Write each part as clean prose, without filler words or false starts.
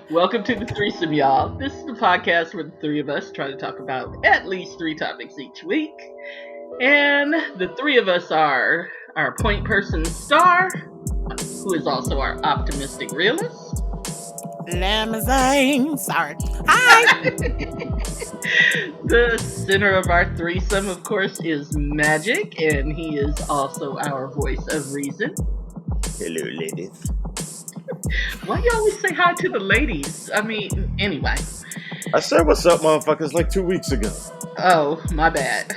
Welcome to the threesome, y'all. This is the podcast where the three of us try to talk about at least three topics each week. And the three of us are our point person Star, who is also our optimistic realist. Lamazine. Sorry. Hi. The center of our threesome, of course, is Magic, and he is also our voice of reason. Hello, ladies. Why you always say hi to the ladies? I mean, anyway. I said what's up, motherfuckers, like 2 weeks ago. Oh, my bad.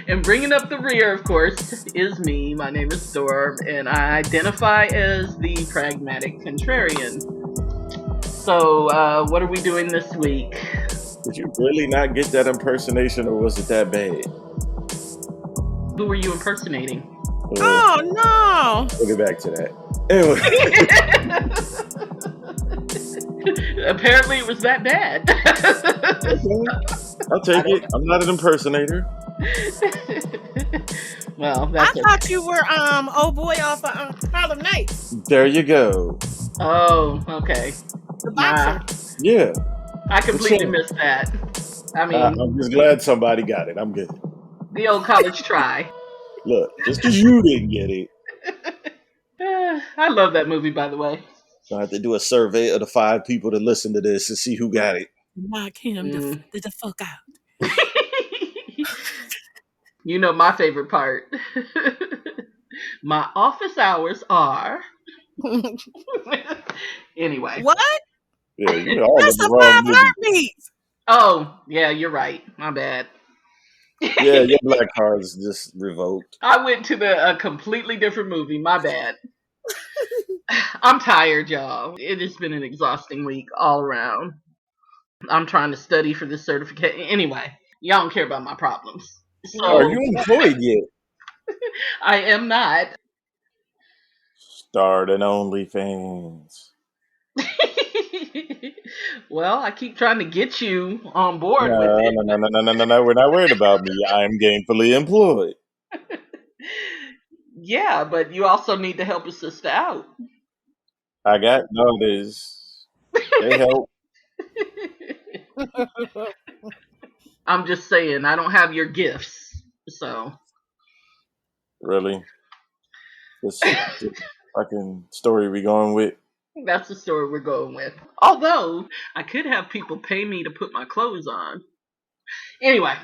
And bringing up the rear, of course, is me. My name is Storm, and I identify as the pragmatic contrarian. So, what are we doing this week? Did you really not get that impersonation, or was it that bad? Who were you impersonating? Oh, no. We'll get back to that. Anyway. Apparently it was that bad. I'll take it. I'm not an impersonator. Well, I thought you were old boy off of Harlem Nights. There you go. Oh, okay. The boxer. Yeah. I completely missed that. I mean, I'm just glad somebody got it. I'm good. The old college try. Look, just because you didn't get it. I love that movie, by the way. So I have to do a survey of the 5 people that listen to this and see who got it. Knock him the fuck out. You know my favorite part. My office hours are... Anyway. What? Yeah, you know, all That's the the wrong 5 heartbeats. Oh, yeah, you're right. My bad. Yeah, your black card is just revoked. I went to a completely different movie. My bad. I'm tired, y'all. It has been an exhausting week all around. I'm trying to study for this certificate. Anyway, y'all don't care about my problems. So, Are you employed yet? I am not. Start an OnlyFans. Well, I keep trying to get you on board No, with it. No. We're not worried about me. I'm gainfully employed. Yeah, but you also need to help a sister out. I got notice. They help. I'm just saying, I don't have your gifts, so. Really? This fucking story we going with? That's the story we're going with. Although, I could have people pay me to put my clothes on. Anyway.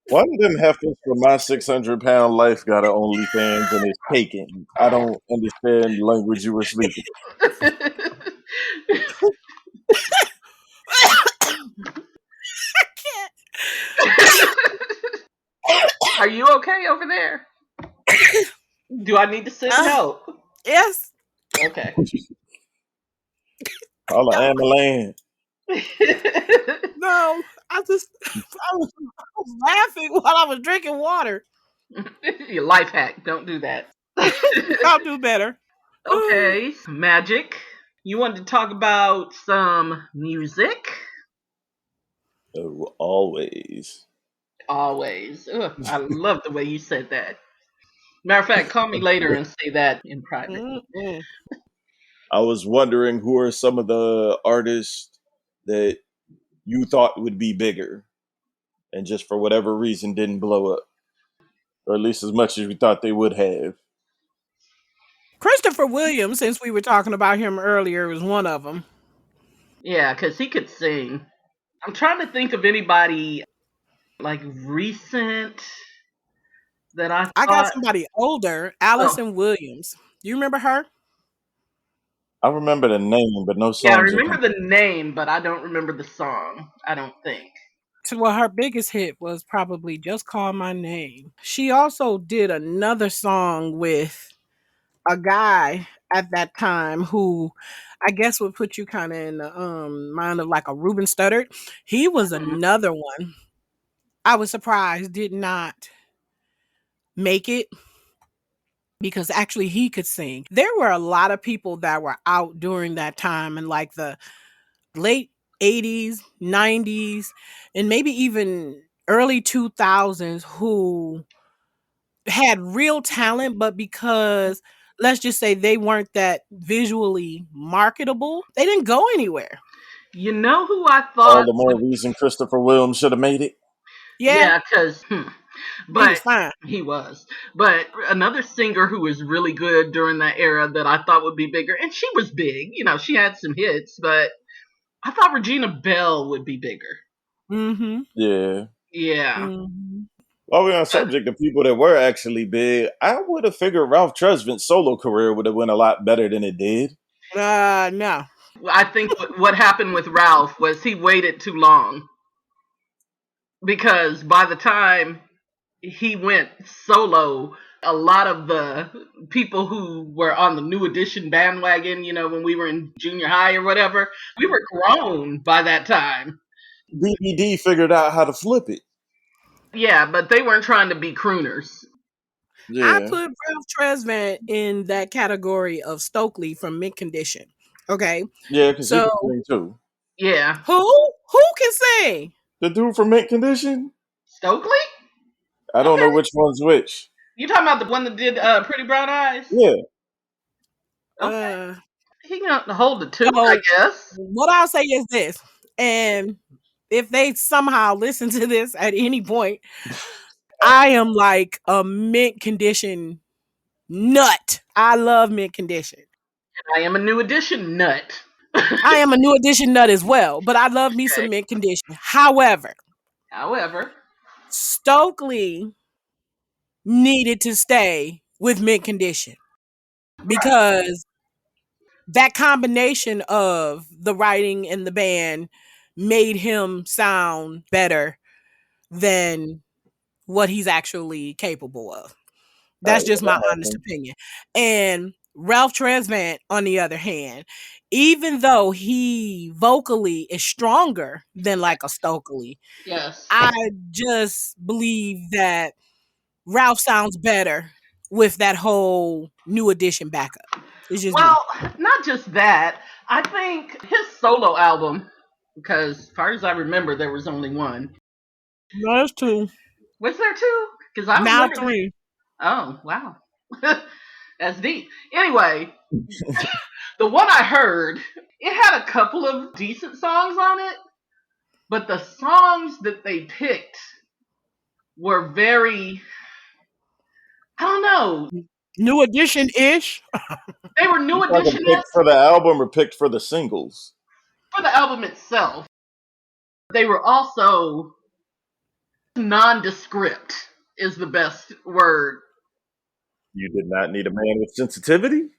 One of them heifers for my 600-pound life got an OnlyFans and it's taken. I don't understand the language you were speaking. Are you okay over there? Do I need to send help? Yes. Okay. Call an ambulance. No, I was laughing while I was drinking water. Your life hack. Don't do that. I'll do better. Okay, Magic. You wanted to talk about some music? Oh, always. Always. Ugh, I love the way you said that. Matter of fact, call me later and say that in private. Mm-mm. I was wondering who are some of the artists that you thought would be bigger and just for whatever reason didn't blow up. Or at least as much as we thought they would have. Christopher Williams, since we were talking about him earlier, was one of them. Yeah, because he could sing. I'm trying to think of anybody like recent that I thought... I got somebody older, Allison Williams. Do you remember her? I remember the name, but no songs. Yeah, I remember the name, but I don't remember the song, I don't think. Well, her biggest hit was probably Just Call My Name. She also did another song with a guy at that time who I guess would put you kind of in the mind of like a Ruben Studdard. He was another one. I was surprised did not make it because actually he could sing. There were a lot of people that were out during that time in like the late 80s, 90s, and maybe even early 2000s who had real talent, but because let's just say they weren't that visually marketable. They didn't go anywhere. You know who I All thought the more would, reason Christopher Williams should have made it. Yeah, yeah, because, he but was fine. he was. But another singer who was really good during that era that I thought would be bigger, and she was big, she had some hits, but I thought Regina Bell would be bigger. Mm-hmm. Yeah. Yeah. Mm-hmm. While we're on subject of people that were actually big, I would have figured Ralph Tresvant's solo career would have went a lot better than it did. No. I think what happened with Ralph was he waited too long because by the time he went solo, a lot of the people who were on the New Edition bandwagon, when we were in junior high or whatever, we were grown by that time. BBD figured out how to flip it. Yeah, but they weren't trying to be crooners. I Yeah. put Ralph Tresvant in that category of Stokely from Mint Condition. Okay. Yeah, because he So can sing too. Yeah. who can sing? The dude from Mint Condition? Stokely? I don't know Okay. which one's which. You talking about the one that did Pretty Brown Eyes? Yeah. Okay. Uh He can hold the tune, I so guess. what I'll say is this, and if they somehow listen to this at any point, I am like a Mint Condition nut. I love Mint Condition. I am a New Edition nut. I am a New Edition nut as well, but I love me Okay. some Mint Condition. However, However, Stokely needed to stay with Mint Condition right. because that combination of the writing and the band made him sound better than what he's actually capable of. That's Yeah, just my that honest happened. opinion. And Ralph Tresvant, on the other hand, even though he vocally is stronger than like a Stokely, Yes. I just believe that Ralph sounds better with that whole New Edition backup. It's just me. Well, not just that. I think his solo album, because as far as I remember, there was only one. No, that's two. Was there two? Because I Now remember. three. Oh, wow. That's deep. Anyway, the one I heard, it had a couple of decent songs on it, but the songs that they picked were very, I don't know, New Edition ish. they were You New talking Edition picked for the album or picked for the singles? for the album itself. They were also nondescript, is the best word. You did not need a man with sensitivity?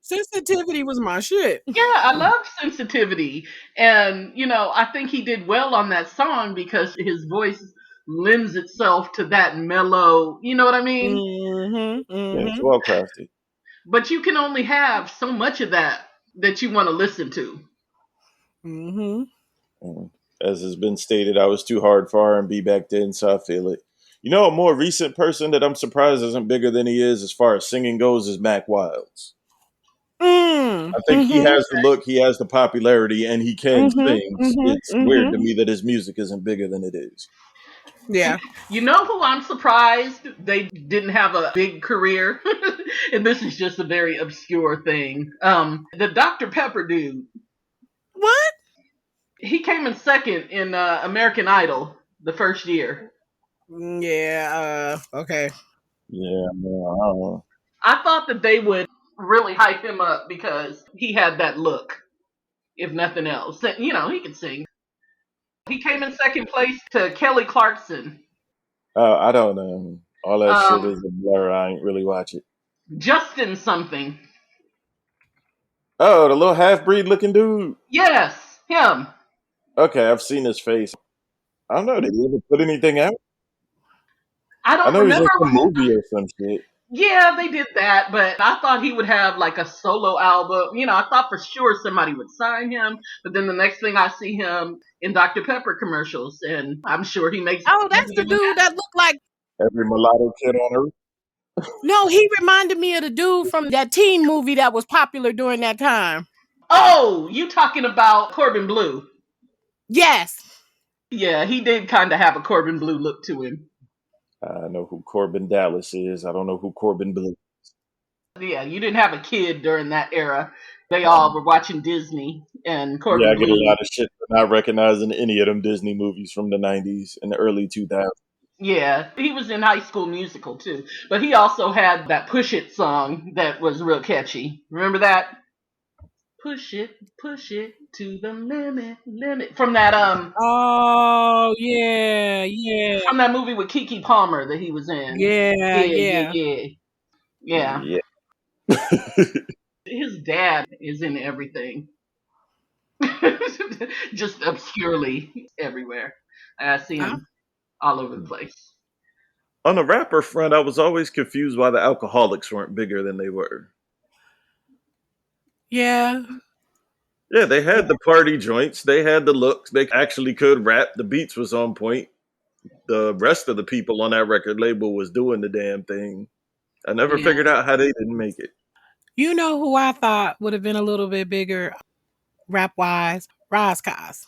Sensitivity was my shit. Yeah, I love sensitivity. And, I think he did well on that song because his voice lends itself to that mellow, you know what I mean? Mm-hmm. Yeah, it's Mm-hmm. well crafted. But you can only have so much of that you want to listen to. Mm-hmm. As has been stated, I was too hard for R&B back then, so I feel it. You know, a more recent person that I'm surprised isn't bigger than he is as far as singing goes is Mac Wilds. I think he Mm-hmm. has the look, he has the popularity, and he can Mm-hmm. sing. Mm-hmm. It's weird to Mm-hmm. me that his music isn't bigger than it is. You, Yeah. you know who I'm surprised they didn't have a big career? And this is just a very obscure thing. The Dr. Pepper dude. What? He came in second in American Idol the first year. Yeah. Okay. Yeah, man, I don't know. I thought that they would really hype him up because he had that look, if nothing else. He could sing. He came in second place to Kelly Clarkson. I don't know. All that shit Um, is a blur. I ain't really watch it. Justin something. Oh, the little half breed looking dude. Yes, him. Okay, I've seen his face. I don't know. Did he ever put anything out? I I don't know he's in remember. some movie or some shit. Yeah, they did that, but I thought he would have like a solo album. I thought for sure somebody would sign him, but then the next thing I see him in Dr. Pepper commercials, and I'm sure he makes Oh, money that's the doing dude that. that looked like. Every mulatto kid on earth. No, he reminded me of the dude from that teen movie that was popular during that time. Oh, you talking about Corbin Blue? Yes. Yeah, he did kind of have a Corbin Blue look to him. I know who Corbin Dallas is. I don't know who Corbin Blue. Yeah, you didn't have a kid during that era. They all were watching Disney and Yeah, Corbin I get a Blue. lot of shit for not recognizing any of them Disney movies from the 90s and the early 2000s. Yeah, he was in High School Musical too. But he also had that Push It song that was real catchy. Remember that? Push it to the limit, limit. Oh yeah, yeah, From that movie with Keke Palmer that he was in. yeah, Yeah, yeah, yeah. yeah. Yeah. Yeah. His dad is in everything. Just obscurely everywhere. I see Huh? him all over the place. On the rapper front, I was always confused why the alcoholics weren't bigger than they were. Yeah, Yeah, they had the party joints, they had the looks, they actually could rap, the beats was on point. The rest of the people on that record label was doing the damn thing. I never Yeah. figured out how they didn't make it. you know who I thought would have been a little bit bigger, rap wise, Cos.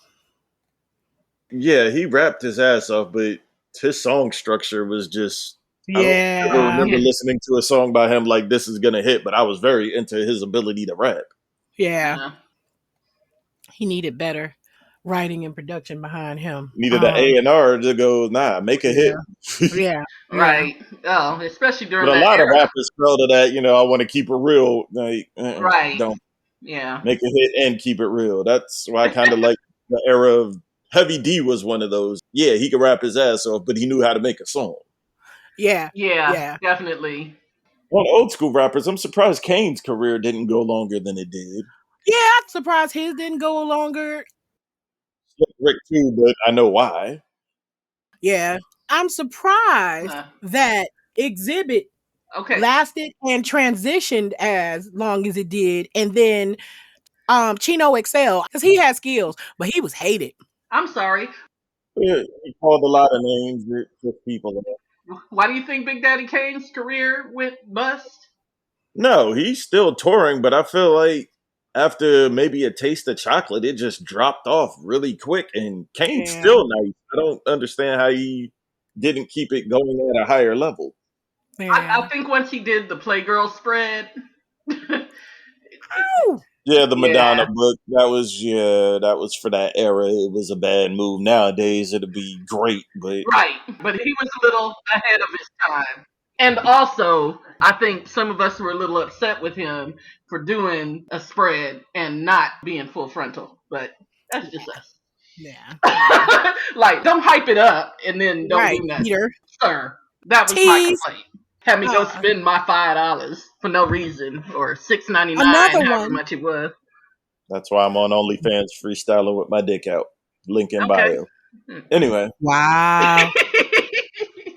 Yeah, he rapped his ass off, but his song structure was just. I don't ever Yeah, remember Yeah. listening to a song by him like this is gonna hit, but I was very into his ability to rap. yeah. Yeah. He needed better writing and production behind him. Needed an A&R to go, nah, make a hit. Yeah, yeah, yeah, Right. Oh, especially But during a that lot of era. rappers fell to that, I want to keep it real. Like, Right. don't Yeah. make a hit and keep it real. That's why I kind of like the era of Heavy D was one of those. Yeah, he could rap his ass off, but he knew how to make a song. yeah, Yeah, yeah. definitely. On old school rappers, I'm surprised Kane's career didn't go longer than it did. Yeah, I'm surprised his didn't go longer. Slick Rick too, but I know why. Yeah, I'm surprised Huh. that Exhibit Okay. lasted and transitioned as long as it did, and then Chino Excel, because he had skills, but he was hated. I'm sorry. Yeah, he called a lot of names that pissed people off. Why do you think Big Daddy Kane's career went bust? No, he's still touring, but I feel like after maybe a taste of chocolate, it just dropped off really quick. And Kane's Yeah, still nice. I don't understand how he didn't keep it going at a higher level. yeah. I think once he did the Playgirl spread, Oh, Yeah, the Madonna yeah, book, that was for that era. It was a bad move. Nowadays it'd be great, but right. But he was a little ahead of his time. And also, I think some of us were a little upset with him for doing a spread and not being full frontal. But that's just us. yeah, yeah. Like, don't hype it up and then don't Right, do nothing. Peter. Sir, that was my Tease. complaint. Had me go Uh, spend my $5 for no reason or $6.99, another however one. much it was. that's why I'm on OnlyFans freestyling with my dick out. Link in Okay. bio. Anyway, Wow.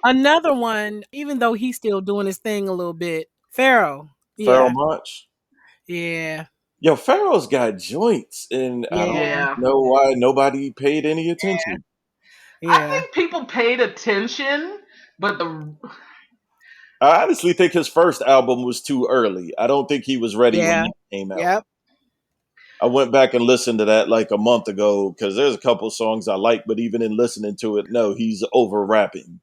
Another one, even though he's still doing his thing a little bit. Pharaoh. Pharoah Yeah. Monch. Yeah. Yo, Pharaoh's got joints, and I don't Yeah. Yeah. know why nobody paid any attention. I Yeah. think people paid attention, but I honestly think his first album was too early. I don't think he was ready when Yeah. that came out. Yep. I went back and listened to that like a month ago because there's a couple songs I like, but even in listening to it, no, he's over rapping.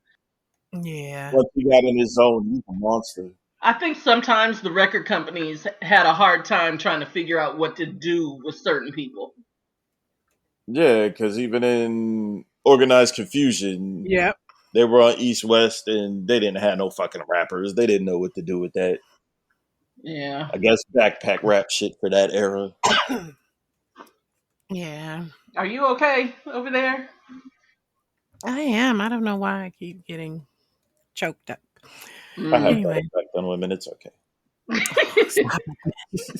Yeah. Once he got in his zone, he's a monster. I think sometimes the record companies had a hard time trying to figure out what to do with certain people. Yeah, because even in Organized Confusion, Yep. they were on East West and they didn't have no fucking rappers. They didn't know what to do with that. Yeah. I guess backpack rap shit for that era. Yeah. Are you okay over there? I am. I don't know why I keep getting choked up. I have Mm. that Anyway. effect on women. It's okay. Stop it.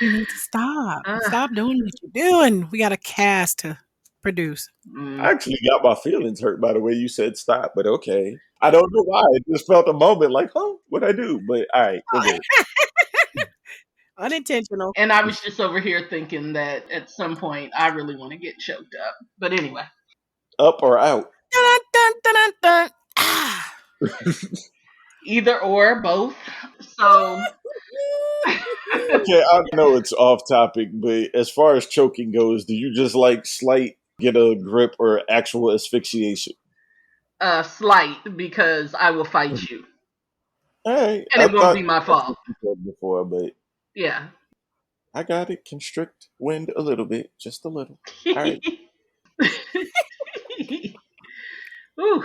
You need to stop. Uh, Stop doing what you're doing. We got a cast to produce. I mm. actually got my feelings hurt by the way you said stop, but okay. I don't know why. It just felt a moment like, huh, what'd I do? But all right, we're good. Unintentional. And I was just over here thinking that at some point I really want to get choked up. But anyway. Up or out? Dun, dun, dun, dun, dun. Ah. Either or, both. So. Okay, I know it's off topic, but as far as choking goes, do you just like slight get a grip or actual asphyxiation? Slight, because I will fight you. All right. And I it won't thought be my that's what fault. you said before, but Yeah. I got it. Constrict wind a little bit, just a little. All right. Ooh,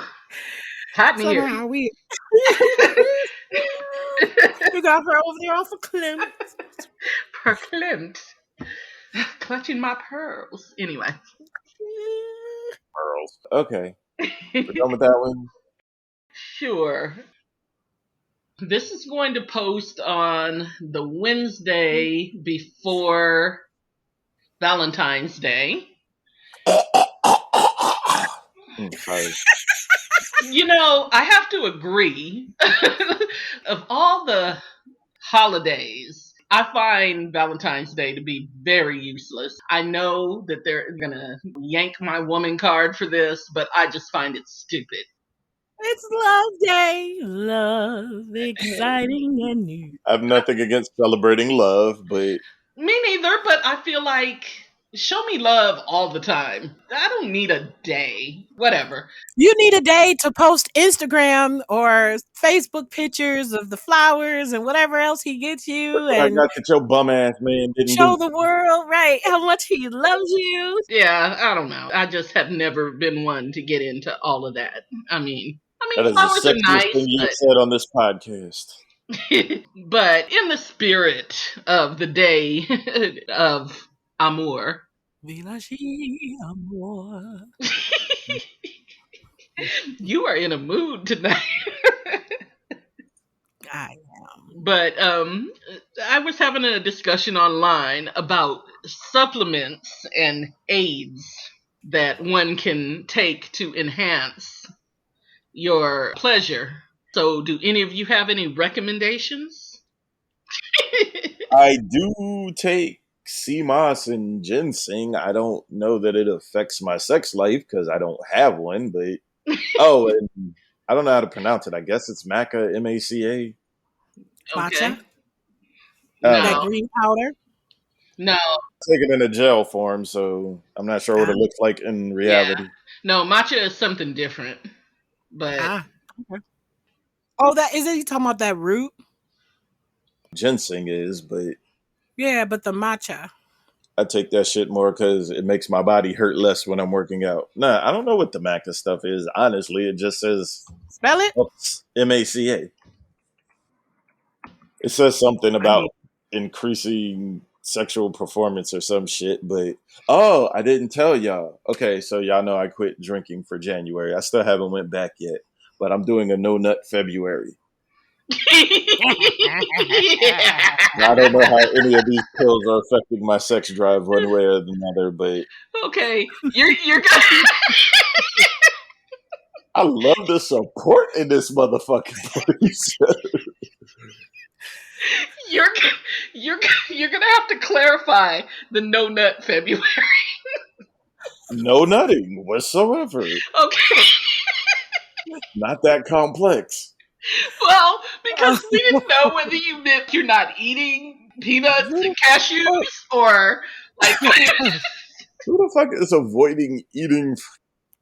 hot in here. Somehow we we got her over there off a Clem. Verklempt. Clutching my pearls. Anyway. Pearls. Okay. We're done with that one. Sure. This is going to post on the Wednesday before Valentine's Day. Sorry. I have to agree. Of all the holidays, I find Valentine's Day to be very useless. I know that they're going to yank my woman card for this, but I just find it stupid. It's Love Day. Love, exciting and new. I have nothing against celebrating love, but Me neither, but I feel like show me love all the time. I don't need a day. Whatever. You need a day to post Instagram or Facebook pictures of the flowers and whatever else he gets look you what I and got that your bum ass man didn't show do. the world, right, how much he loves you. Yeah, I don't know. I just have never been one to get into all of that. That is the Flowers are sexiest thing nice, you've said on this podcast. but in the spirit of the day of amour, Village Amour. you are in a mood tonight. I am. But I was having a discussion online about supplements and aids that one can take to enhance your pleasure. So, do any of you have any recommendations? I do take sea moss and ginseng. I don't know that it affects my sex life because I don't have one, but oh, and I don't know how to pronounce it. I guess it's maca, M-A-C-A. Matcha, Okay. I don't that No, know. green powder. no, Take it in a gel form, so I'm not sure what Ah, it looks like in yeah. reality. No, matcha is something different. But ah. Okay. Oh, that is it. You talking about that root? Ginseng is, but Yeah, but the matcha. I take that shit more because it makes my body hurt less when I'm working out. Nah, I don't know what the maca stuff is. Honestly, it just says Spell it. MACA. It says something I about need. increasing sexual performance or some shit, but oh, I didn't tell y'all. Okay, so y'all know I quit drinking for January. I still haven't went back yet, but I'm doing a no nut February. Now, I don't know how any of these pills are affecting my sex drive one way or another, but Okay, you're gonna I love the support in this motherfucking place. you're you're you're gonna have to clarify the no nut February. No nutting whatsoever. Okay, Not that complex. well, because we didn't know whether you meant you're not eating peanuts Who and the fuck? cashews or like. Who the fuck is avoiding eating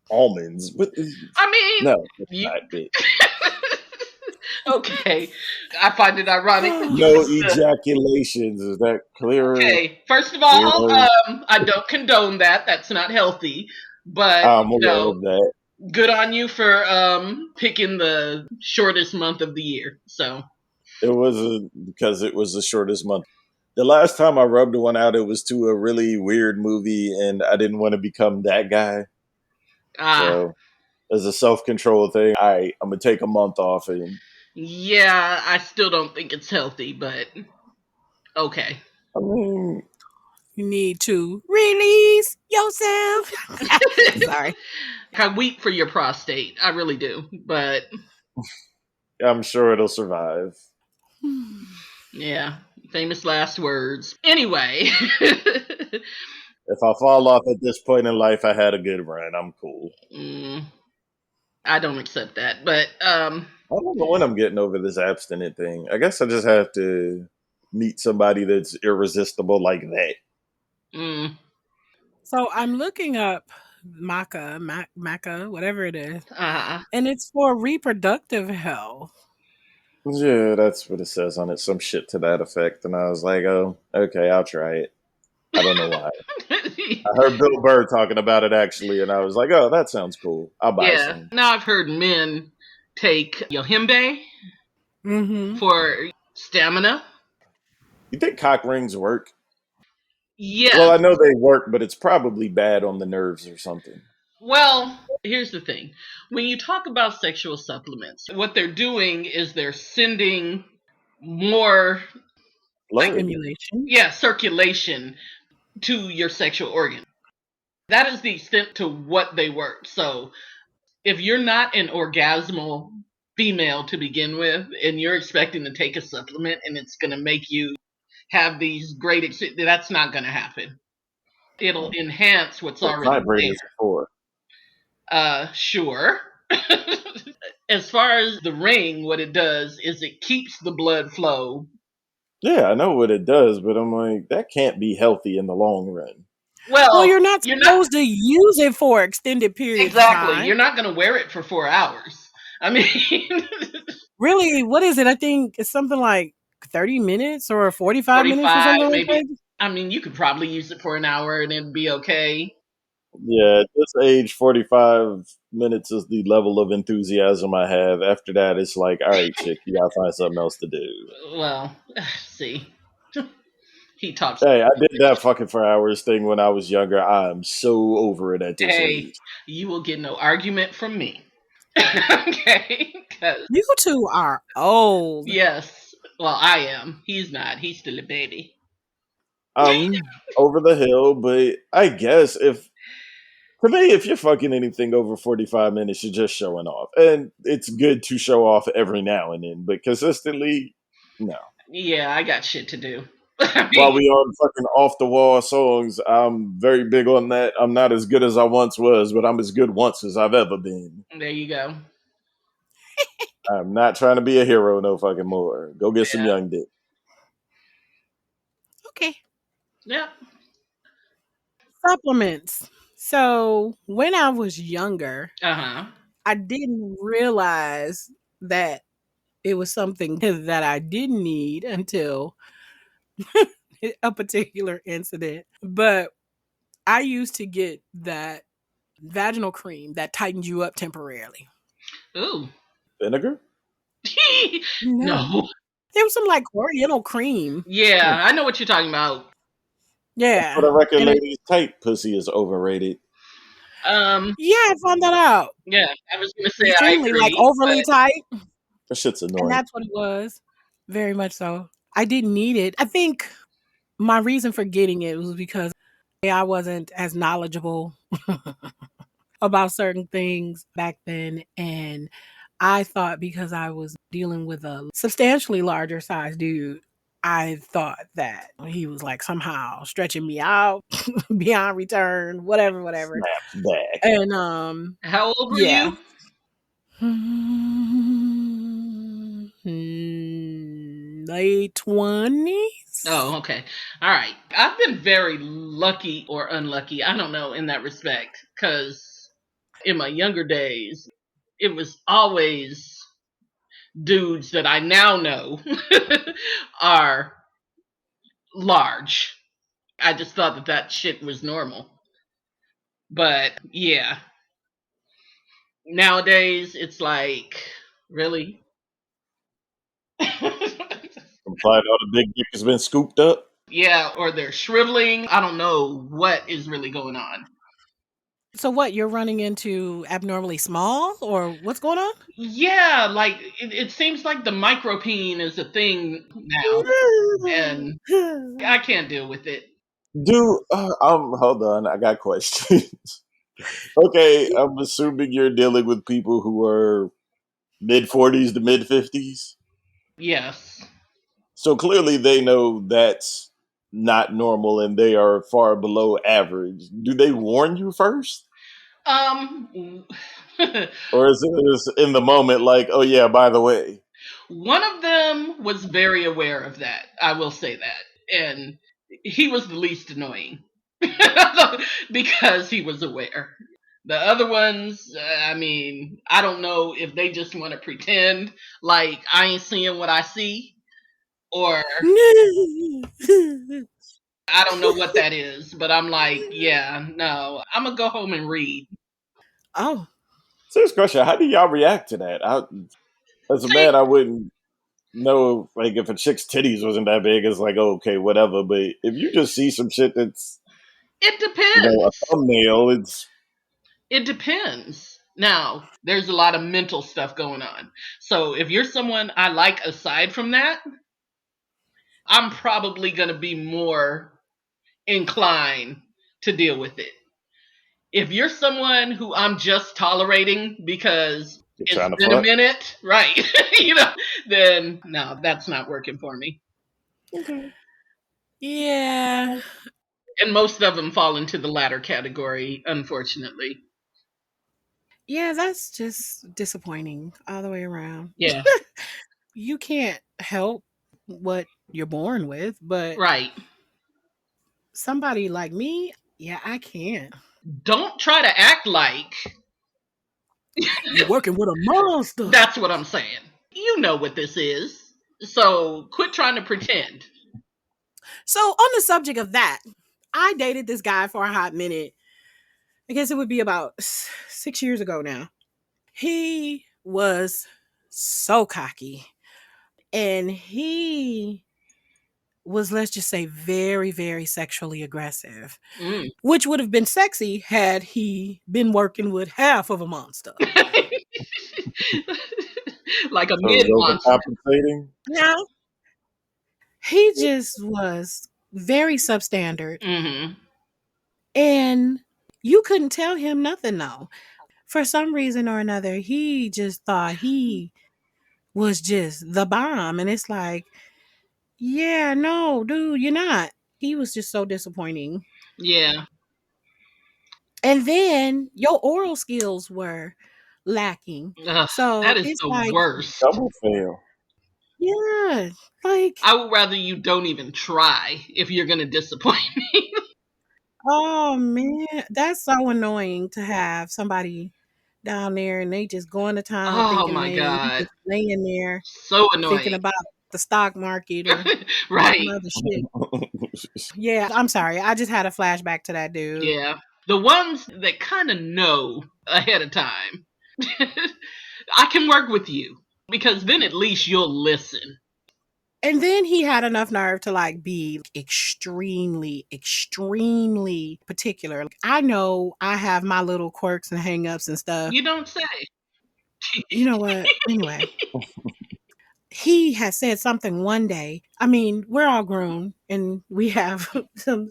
almonds? But I mean, no, that's you. not it. Okay, I find it ironic that you No listen to. ejaculations. Is that clearer? Okay, first of all, Weirdo. I don't condone that. That's not healthy. But I'm aware of that. good on you for picking the shortest month of the year. So It was because it was the shortest month. The last time I rubbed one out, it was to a really weird movie, and I didn't want to become that guy. ah, So, as a self control thing, I'm gonna take a month off, and yeah, I still don't think it's healthy, but okay. I mean, You need to release yourself. Sorry. I weep for your prostate. I really do. But I'm sure it'll survive. yeah, famous last words. Anyway. If I fall off at this point in life, I had a good run. I'm cool. mm, I don't accept that. But I don't know when I'm getting over this abstinent thing. I guess I just have to meet somebody that's irresistible like that. mm, So I'm looking up maca, whatever it is, uh, and it's for reproductive health. Yeah, that's what it says on it. Some shit to that effect. And I was like, oh, okay, I'll try it. I don't know why. I heard Bill Burr talking about it actually, and I was like, oh, that sounds cool. I'll buy Yeah. some. Now I've heard men take yohimbe Mm-hmm. for stamina. You think cock rings work? Well, Yes. I know they work, but it's probably bad on the nerves or something. Well, here's the thing. When you talk about sexual supplements, what they're doing is they're sending more, like, Blood. Stimulation. yeah, circulation to your sexual organ. That is the extent to what they work. So if you're not an orgasmal female to begin with and you're expecting to take a supplement and it's going to make you have these that's not going to happen. It'll enhance what's What already vibrators are for? there. Sure. As far as the ring, what it does is it keeps the blood flow. Yeah, I know what it does, but I'm like, that can't be healthy in the long run. Well, Well, you're not you're not supposed to use it for extended periods of exactly. time. You're not going to wear it for 4 hours. I mean, Really, what is it? I think it's something like 30 minutes or 45 minutes or 45, something like maybe. that. I mean, you could probably use it for an hour and it'd be okay. Yeah, at this age, 45 minutes is the level of enthusiasm I have. After that, it's like, all right, chick, you gotta find something else to do. Well, see, he talks. Hey, I did that fucking for hours thing when I was younger. I'm so over it at this Hey, age. you will get no argument from me. Okay? 'Cause, You two are old. yes, well, I am. He's not. He's still a baby. I'm over the hill, but I guess if to me, if you're fucking anything over 45 minutes, you're just showing off. And it's good to show off every now and then, but consistently, no. Yeah, I got shit to do. I While mean, we on fucking off the wall songs, I'm very big on that. I'm not as good as I once was, but I'm as good once as I've ever been. there you go. I'm not trying to be a hero no fucking more. Go get some Yeah. young dick. Okay. Yeah. Supplements. So when I was younger, Uh-huh. I didn't realize that it was something that I didn't need until a particular incident. But I used to get that vaginal cream that tightened you up temporarily. Ooh. Vinegar? No. No. There was some like Oriental cream. Yeah, I know what you're talking about. For Yeah. the record, And it, ladies, tight pussy is overrated. yeah, I found that out. Yeah, I was gonna say I Extremely like agree, overly but tight. That shit's And annoying. that's what it was. Very much so. I didn't need it. I think my reason for getting it was because I wasn't as knowledgeable about certain things back then. And I thought because I was dealing with a substantially larger size dude, I thought that he was like somehow stretching me out beyond return, whatever. Snaps back. And how old were yeah. you? Late 20s? Oh, okay. All right. I've been very lucky or unlucky, I don't know, in that respect, because in my younger days, it was always dudes that I now know are large. I just thought that that shit was normal. But yeah, nowadays it's like, really? Implied all the big dick has been scooped up. Yeah, or they're shriveling. I don't know what is really going on. So what, you're running into abnormally small or what's going on? Yeah, like it seems like the micropene is a thing now, and I can't deal with it. Dude, hold on, I got questions. Okay, I'm assuming you're dealing with people who are mid 40s to mid 50s. Yes. So clearly they know that's not normal and they are far below average. Do they warn you first? Um, Or is it just in the moment like, oh yeah, by the way? one of them was very aware of that. I will say that, and he was the least annoying because he was aware. The other ones, I mean, I don't know if they just want to pretend like I ain't seeing what I see, or I don't know what that is, but I'm like, yeah, no, I'm gonna go home and read. Oh, Serious question: how do y'all react to that? As a See, man, I wouldn't know. Like, if a chick's titties wasn't that big, it's like, okay, whatever. But if you just see some shit that's, it a depends. thumbnail, it's It depends. Now, there's a lot of mental stuff going on. So if you're someone I like aside from that, I'm probably gonna be more inclined to deal with it. If you're someone who I'm just tolerating because you're it's trying to been a fuck. minute, right? you know, then no, that's not working for me. Okay. yeah. And most of them fall into the latter category, unfortunately. Yeah, that's just disappointing all the way around. Yeah, You can't help what you're born with, but right. somebody like me, yeah, I can. Don't try to act like You working with a monster. that's what I'm saying. You know what this is. So quit trying to pretend. So, on the subject of that, I dated this guy for a hot minute. I guess it would be about 6 years ago now. He was so cocky and he was, let's just say, very, very sexually aggressive, Mm. which would have been sexy had he been working with half of a monster. like a So it mid was monster. overcompensating. Now, he just was very substandard Hmm. and you couldn't tell him nothing though. For some reason or another, he just thought he was just the bomb. And it's like, yeah, no, dude, you're not. He was just so disappointing. Yeah. And then your oral skills were lacking. Ugh, So that is it's the like, worst. Double fail. yeah, like, I would rather you don't even try if you're going to disappoint me. oh man, that's so annoying to have somebody down there and they just going to town Oh thinking my they you God. just laying there So thinking annoying. about the stock market or some right. other shit. Yeah, I'm sorry. I just had a flashback to that dude. Yeah. The ones that kind of know ahead of time, I can work with you because then at least you'll listen. And then he had enough nerve to like be extremely, extremely particular. Like, I know I have my little quirks and hangups and stuff. You don't say. You know what? Anyway, he had said something one day. I mean, we're all grown and we have some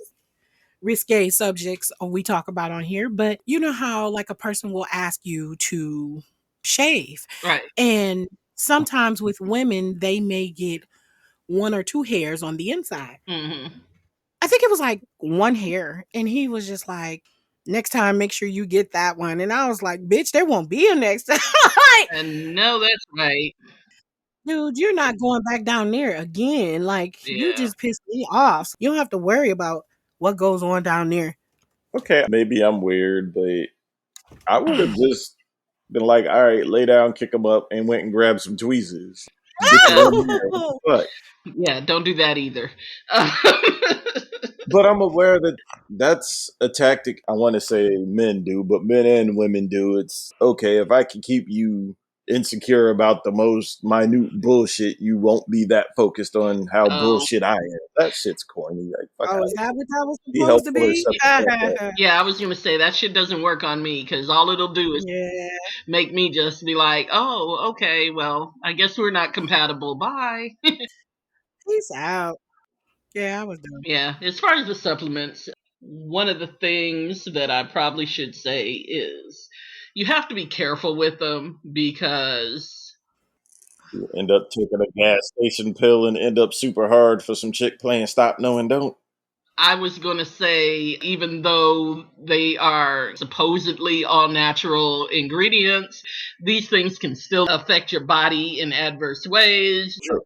risque subjects we talk about on here, but you know how like a person will ask you to shave. Right. And sometimes with women, they may get one or two hairs on the inside. Hmm. I think it was like one hair. And he was just like, next time, make sure you get that one. And I was like, bitch, there won't be a next time. Like, And no, that's right. dude, you're not going back down there again. Like, you Yeah. just pissed me off. You don't have to worry about what goes on down there. Okay, maybe I'm weird, but I would have just been like, all right, lay down, kick them up, and went and grabbed some tweezers. Get you Yeah. one more. But Yeah. Don't do that either. but I'm aware that that's a tactic I want to say men do, but men and women do. It's okay if I can keep you insecure about the most minute bullshit, you won't be that focused on how oh. bullshit I am. That shit's corny. Like, fuck Oh, out. is that what that was Be supposed to helpful or be? shut the fuck up. Yeah, I was gonna say that shit doesn't work on me because all it'll do is Yeah, make me just be like, oh, okay, well, I guess we're not compatible. Bye. peace out. Yeah, I was done. Yeah, as far as the supplements, one of the things that I probably should say is you have to be careful with them because You end up taking a gas station pill and end up super hard for some chick playing stop, no, and don't. I was going to say, even though they are supposedly all natural ingredients, these things can still affect your body in adverse ways, True.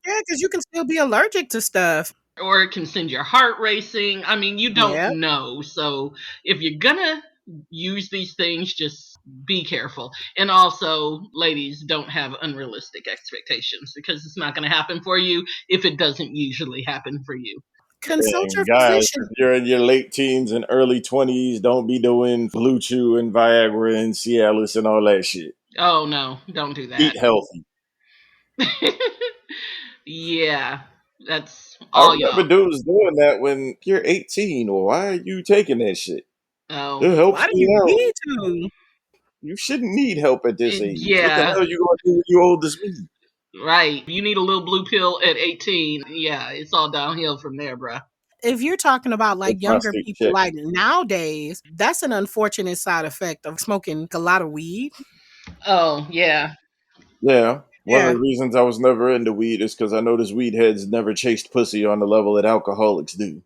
Yeah, because you can still be allergic to stuff. or it can send your heart racing. I mean, you don't Yeah. know. So if you're gonna use these things, just be careful. And also, ladies, don't have unrealistic expectations because it's not going to happen for you if it doesn't usually happen for you. Consult your And guys, physician. if you're in your late teens and early 20s, don't be doing Blue Chew and Viagra and Cialis and all that shit. Oh, no, don't do that. Eat healthy. Yeah, that's I all remember y'all. dudes doing that when you're 18. Well, why are you taking that shit? Oh, It helps Why do me you out. need to? You shouldn't need help at this age. What the yeah, hell you gonna do when you old as me? right. You need a little blue pill at 18. Yeah, it's all downhill from there, bruh. If you're talking about The like younger prostate people, check. like nowadays, that's an unfortunate side effect of smoking a lot of weed. Oh, yeah. Yeah. One of Yeah. the reasons I was never into weed is because I noticed weed heads never chased pussy on the level that alcoholics do.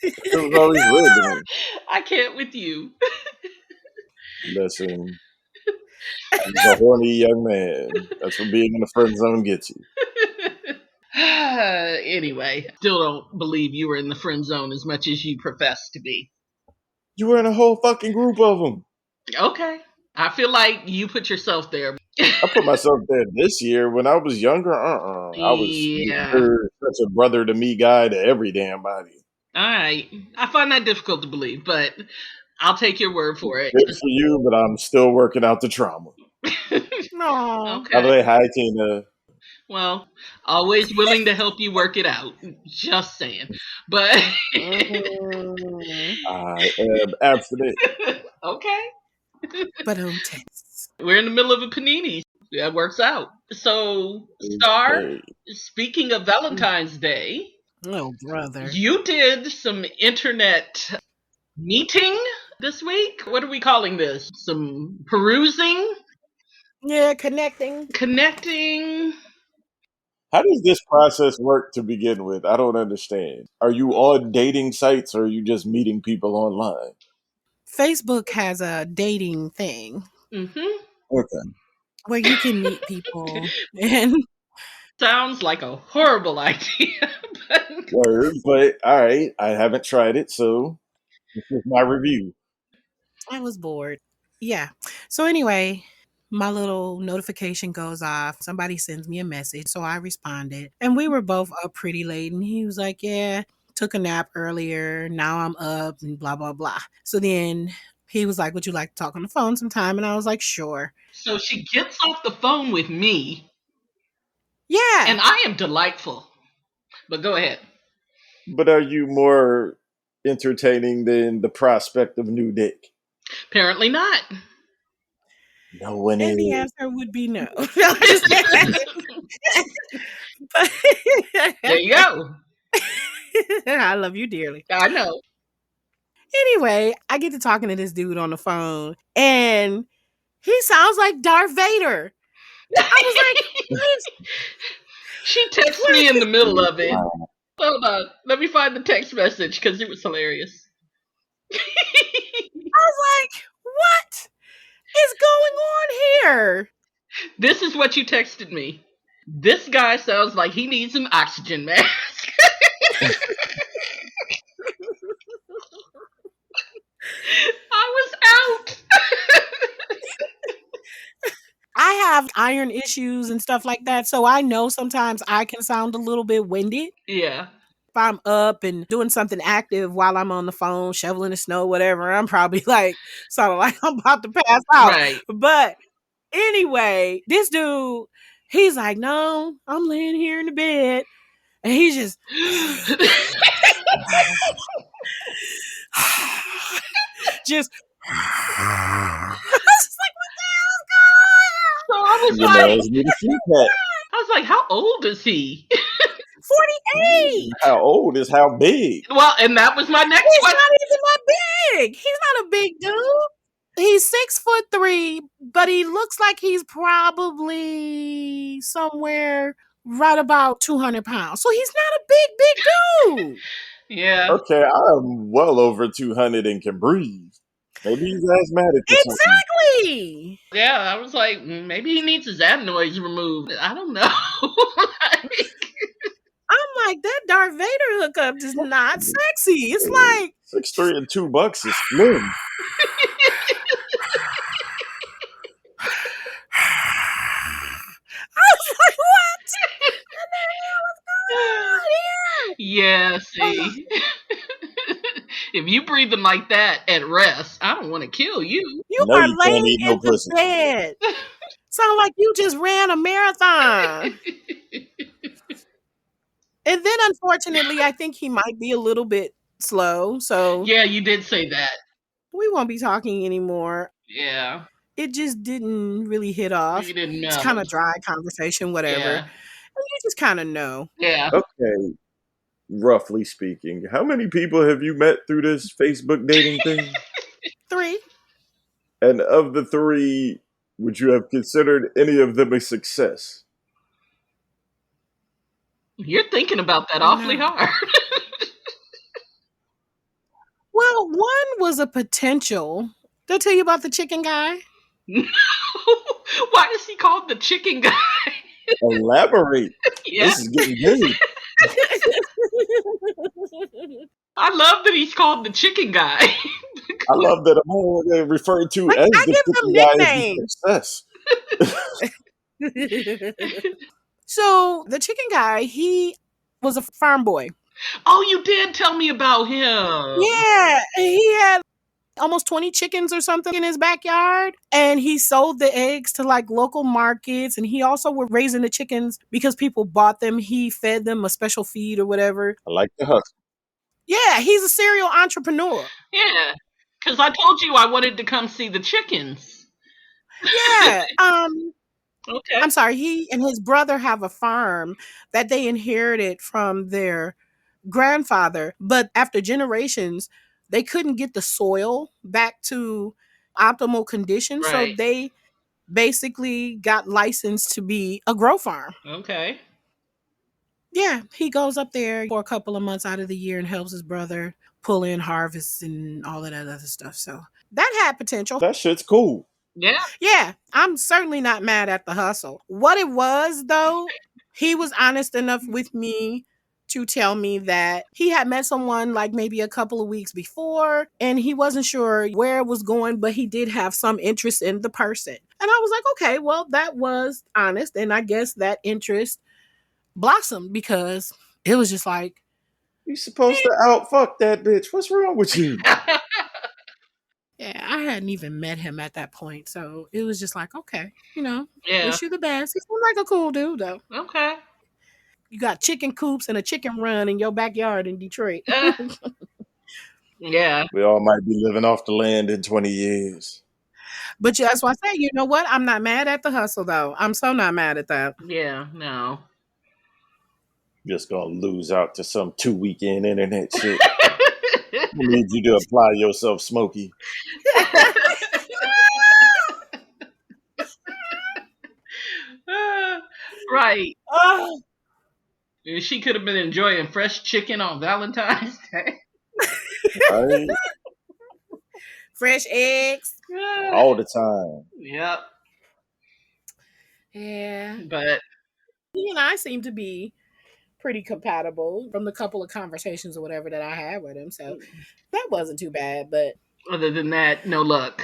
It was always weird to me. I can't with you. Listen, I was a horny young man. That's what being in the friend zone gets you. Anyway, still don't believe you were in the friend zone as much as you profess to be. You were in a whole fucking group of them. Okay. I feel like you put yourself there. I put myself there this year. When I was younger, I was Yeah. Mr. such a brother to me guy to every damn body. All right. I find that difficult to believe, but I'll take your word for it. Good for you, but I'm still working out the trauma. No. By the Okay. way, hi Tina. Well, always willing to help you work it out. Just saying. But Mm. I am abstinent. okay. But test. We're in the middle of a panini. That works out. So, Star, Okay. speaking of Valentine's Day, Oh, brother. you did some internet meeting this week. What are we calling this? Some perusing, Yeah, connecting. connecting. How does this process work to begin with? I don't understand. Are you on dating sites or are you just meeting people online? Facebook has a dating thing Mm-hmm. Okay. where you can meet people. And Sounds like a horrible idea. But Word, but all right. I haven't tried it, so this is my review. I was bored. Yeah. So anyway, my little notification goes off. Somebody sends me a message. So I responded. And we were both up pretty late. And he was like, yeah, took a nap earlier. Now I'm up and blah, blah, blah. So then he was like, would you like to talk on the phone sometime? And I was like, sure. so she gets off the phone with me, Yeah. and I am delightful. But go ahead. But are you more entertaining than the prospect of new dick? Apparently not. No one And the is. answer would be no. No, I'm just kidding. But There you go. I love you dearly. I know. Anyway, I get to talking to this dude on the phone, and he sounds like Darth Vader. I was like, She texts what me in is, the middle of it. Hold on. Let me find the text message because it was hilarious. I was like, what is going on here? This is what you texted me. This guy sounds like he needs an oxygen mask. I was out. I have iron issues and stuff like that, so I know sometimes I can sound a little bit winded. Yeah. If I'm up and doing something active while I'm on the phone, shoveling the snow, whatever, I'm probably like sounding like I'm about to pass out. Right. But anyway, this dude, he's like, no, I'm laying here in the bed. And he's just just I was just like, what the hell is So I was You like, know, it's me to see that. how old is he? going on? 48. How old is how big? Well, and that was my next He's question. not even that big. He's not a big dude. He's 6'3", but he looks like he's probably somewhere right about 200 pounds. So he's not a big dude. Yeah. Okay, I'm well over 200 and can breathe. Maybe he's asthmatic or something. Exactly. Yeah, I was like, maybe he needs his adenoids removed. I don't know. I'm like, that Darth Vader hookup is not sexy. It's like 6'3" and $2 is slim. I was like, what? What the hell is going on here? Yeah, Oh, see. If you breathing like that at rest, I don't want to kill you. you No, are you can't laying eat no in the pussy. bed. Sound like you just ran a marathon. And then, unfortunately, I think he might be a little bit slow. So Yeah, you did say that. we won't be talking anymore. Yeah. It just didn't really hit You off. didn't It's know. kind of dry conversation, whatever. Yeah. And you just kind of know. Yeah. Okay, roughly speaking, how many people have you met through this Facebook dating thing? 3. And of the 3, would you have considered any of them a success? You're thinking about that Oh awfully no. hard. Well, one was a potential. Did I tell you about the chicken guy? Why is he called the chicken guy? Elaborate. Yeah. This is getting good. I love that he's called the chicken guy. I love that I'm only referred to Like, as I the give chicken them guy as the nicknames. So the chicken guy, he was a farm boy. Oh, you did tell me about him. Yeah, and he had almost 20 chickens or something in his backyard, and he sold the eggs to like local markets, and he also was raising the chickens because people bought them. He fed them a special feed or whatever. I like the hustle. Yeah, he's a serial entrepreneur. Yeah. Because I told you I wanted to come see the chickens. Yeah. Okay. I'm sorry, he and his brother have a farm that they inherited from their grandfather, but after generations, they couldn't get the soil back to optimal condition, so Right. they basically got licensed to be a grow farm. Okay. Yeah, he goes up there for a couple of months out of the year and helps his brother pull in harvests and all of that other stuff. So that had potential. That shit's cool. Yeah. Yeah, I'm certainly not mad at the hustle. What it was, though, he was honest enough with me to tell me that he had met someone like maybe a couple of weeks before and he wasn't sure where it was going, but he did have some interest in the person. And I was like, okay, well, that was honest. And I guess that interest blossomed because it was just like, You supposed to outfuck that bitch. What's wrong with you? yeah, I hadn't even met him at that point. So it was just like, okay, Yeah. wish you the best. He seemed like a cool dude, though. Okay. You got chicken coops and a chicken run in your backyard in Detroit. Yeah. We all might be living off the land in 20 years. But yeah, that's why I say, you know what? I'm not mad at the hustle, though. I'm so not mad at that. Yeah. No. Just gonna lose out to some 2 weekend internet shit. We need you to apply yourself, Smokey. Right. Oh, She could have been enjoying fresh chicken on Valentine's Day. Right? fresh eggs. All the time. Yep. Yeah. But He and I seem to be pretty compatible from the couple of conversations or whatever that I had with him. So that wasn't too bad, but other than that, no luck.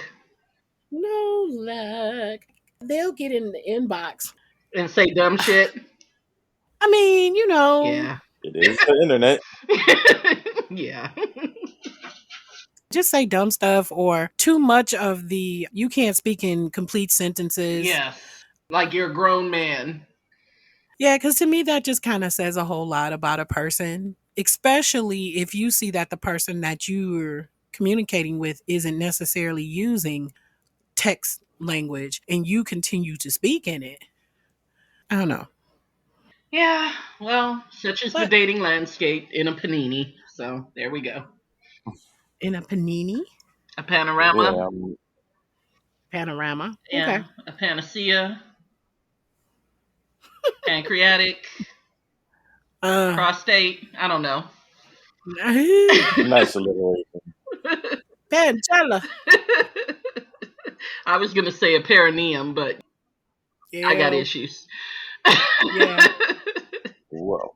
no luck. They'll get in the inbox. And say dumb shit. I mean, Yeah. It is the internet. Yeah. just say dumb stuff or too much of the you can't speak in complete sentences. Yes. Like you're a grown man. Yeah, because to me, that just kind of says a whole lot about a person, especially if you see that the person that you're communicating with isn't necessarily using text language and you continue to speak in it. I don't know. Yeah. Well, such is the But dating landscape in a panini. So there we go. in a panini A panorama. Yeah, panorama. Yeah. Okay. A panacea. Pancreatic. Prostate. I don't know. nice alliteration. Pancella. I was gonna say a perineum, but Yeah. I got issues. Yeah. Whoa.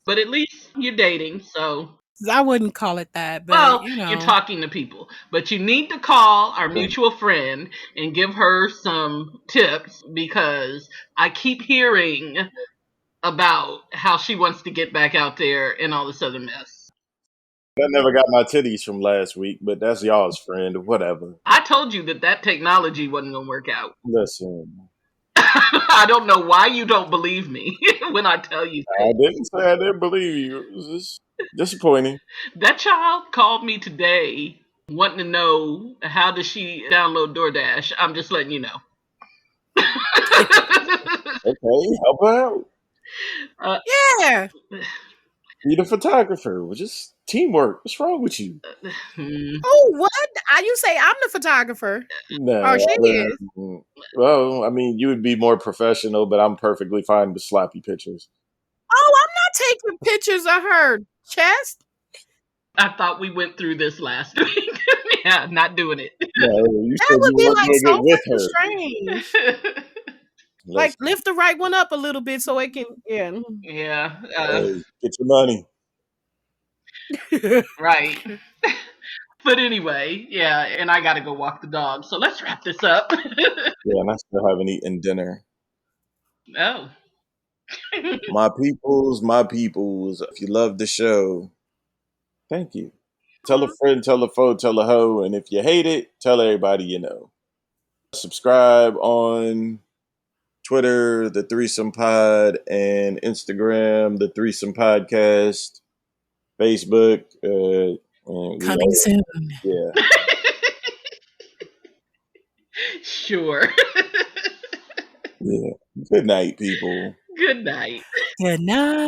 But at least you're dating, so. I wouldn't call it that, but Well, you you're know. talking to people. But you need to call our mutual friend and give her some tips because I keep hearing about how she wants to get back out there and all this other mess. I never got my titties from last week, but that's y'all's friend. Whatever. I told you that technology wasn't going to work out. Listen, I don't know why you don't believe me when I tell you I things. didn't say I didn't believe you. It was just disappointing. That child called me today wanting to know how does she download DoorDash. I'm just letting you know. Okay, help her out. uh, Yeah. Be the photographer. Well, just teamwork. What's wrong with you? hmm. Oh, what? You say I'm the photographer? Oh, No. she is. Well, I mean, you would be more professional, but I'm perfectly fine with sloppy pictures. Oh, I'm not taking pictures of her chest. I thought we went through this last week. Yeah, not doing it. No, you That said would you be weren't like doing so it with freaking her. strange. Like Listen, lift the right one up a little bit so it can. Yeah. Yeah, hey, get your money. right. But anyway, yeah, and I gotta go walk the dog. So let's wrap this up. Yeah, and I still haven't eaten dinner. Oh. My peoples, if you love the show, thank you. Tell a friend, tell a foe, tell a hoe, and if you hate it, tell everybody you know. Subscribe on Twitter, the Threesome Pod, and Instagram, the Threesome Podcast, Facebook, and we Coming are, soon. yeah. Sure. Yeah. Good night, people. Good night. Good night.